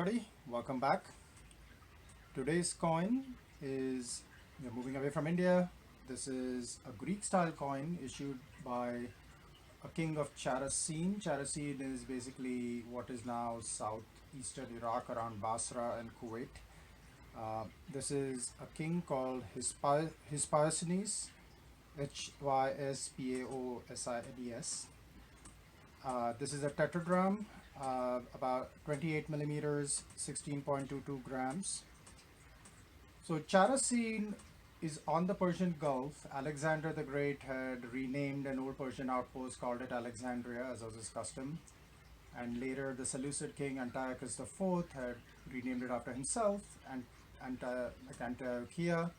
everybody, welcome back. Today's coin is, we're moving away from India. This is a Greek style coin issued by a king of Characene. Characene is basically what is now southeastern Iraq around Basra and Kuwait. This is a king called Hyspaosines, Hyspaosines. This is a tetradrachm, about 28 millimeters, 16.22 grams. So Characene is on the Persian Gulf. Alexander the Great had renamed an old Persian outpost, called it Alexandria, as was his custom. And later the Seleucid king Antiochus IV had renamed it after himself, and Antiochia.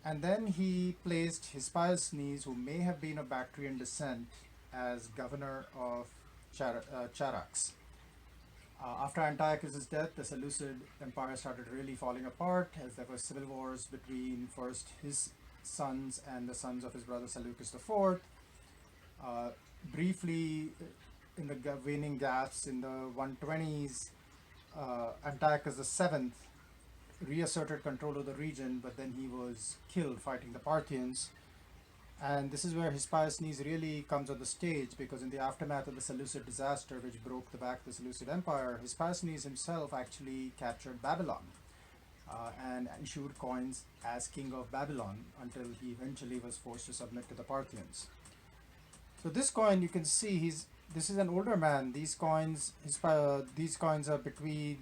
And then he placed Hyspaosines, who may have been of Bactrian descent, as governor of Charax. After Antiochus' death, the Seleucid Empire started really falling apart, as there were civil wars between first his sons and the sons of his brother Seleucus IV. Briefly, in the waning gaps in the 120s, Antiochus VII reasserted control of the region, but then he was killed fighting the Parthians. And this is where Hyspaosines really comes on the stage, because in the aftermath of the Seleucid disaster, which broke the back of the Seleucid Empire, Hyspaosines himself actually captured Babylon and issued coins as king of Babylon until he eventually was forced to submit to the Parthians. So this coin, you can see, this is an older man. These coins are between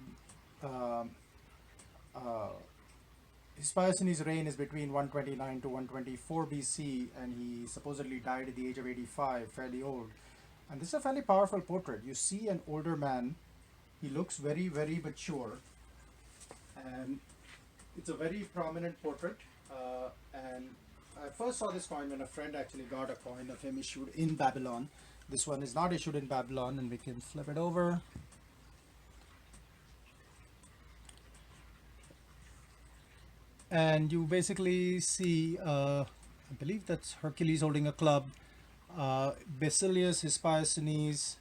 Hyspaosines' reign is between 129 to 124 BC, and he supposedly died at the age of 85, fairly old. And this is a fairly powerful portrait. You see an older man, he looks very, very mature, and it's a very prominent portrait. And I first saw this coin when a friend actually got a coin of him issued in Babylon. This one is not issued in Babylon, and we can flip it over. And you basically see, I believe that's Hercules holding a club, Basilius Hyspaosines,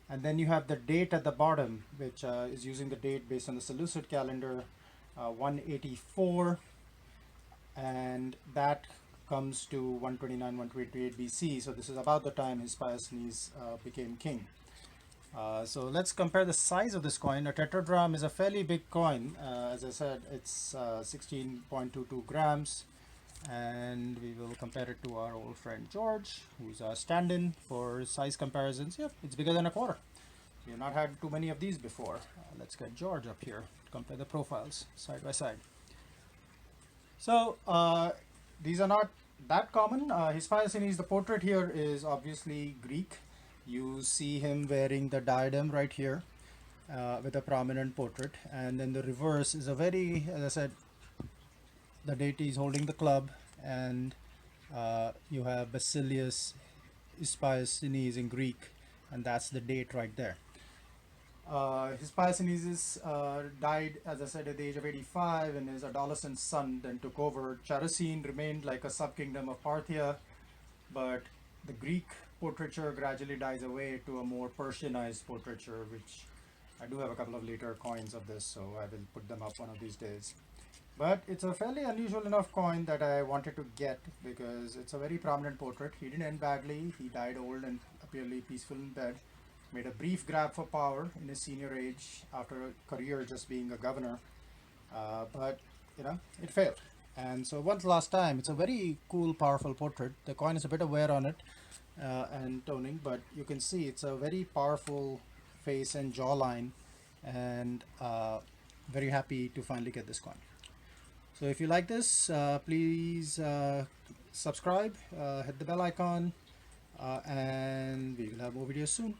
and then you have the date at the bottom, which is using the date based on the Seleucid calendar, 184, and that comes to 129, 128 BC. So this is about the time Hyspaosines became king. So let's compare the size of this coin. A tetradrachm is a fairly big coin. As I said, it's 16.22 grams, and we will compare it to our old friend George, who's a stand-in for size comparisons. Yep, it's bigger than a quarter. We've not had too many of these before. Let's get George up here to compare the profiles side by side. So these are not that common. Hyspaosines, the portrait here is obviously Greek. You see him wearing the diadem right here with a prominent portrait, and then the reverse is a very, as I said, the deity is holding the club, and you have Basilius Hyspaosines in Greek, and that's the date right there. Hyspaosines died, as I said, at the age of 85, and his adolescent son then took over. Characene remained like a subkingdom of Parthia, but the Greek portraiture gradually dies away to a more Persianized portraiture, which I do have a couple of later coins of this, so I will put them up one of these days. But it's a fairly unusual enough coin that I wanted to get, because it's a very prominent portrait. He didn't end badly. He died old and apparently peaceful in bed. Made a brief grab for power in his senior age after a career just being a governor, but you know, it failed. And so once last time, it's a very cool, powerful portrait. The coin is a bit of wear on it and toning, but you can see it's a very powerful face and jawline, and very happy to finally get this coin. So if you like this, please subscribe, hit the bell icon, and we will have more videos soon.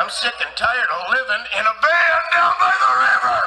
I'm sick and tired of living in a van down by the river.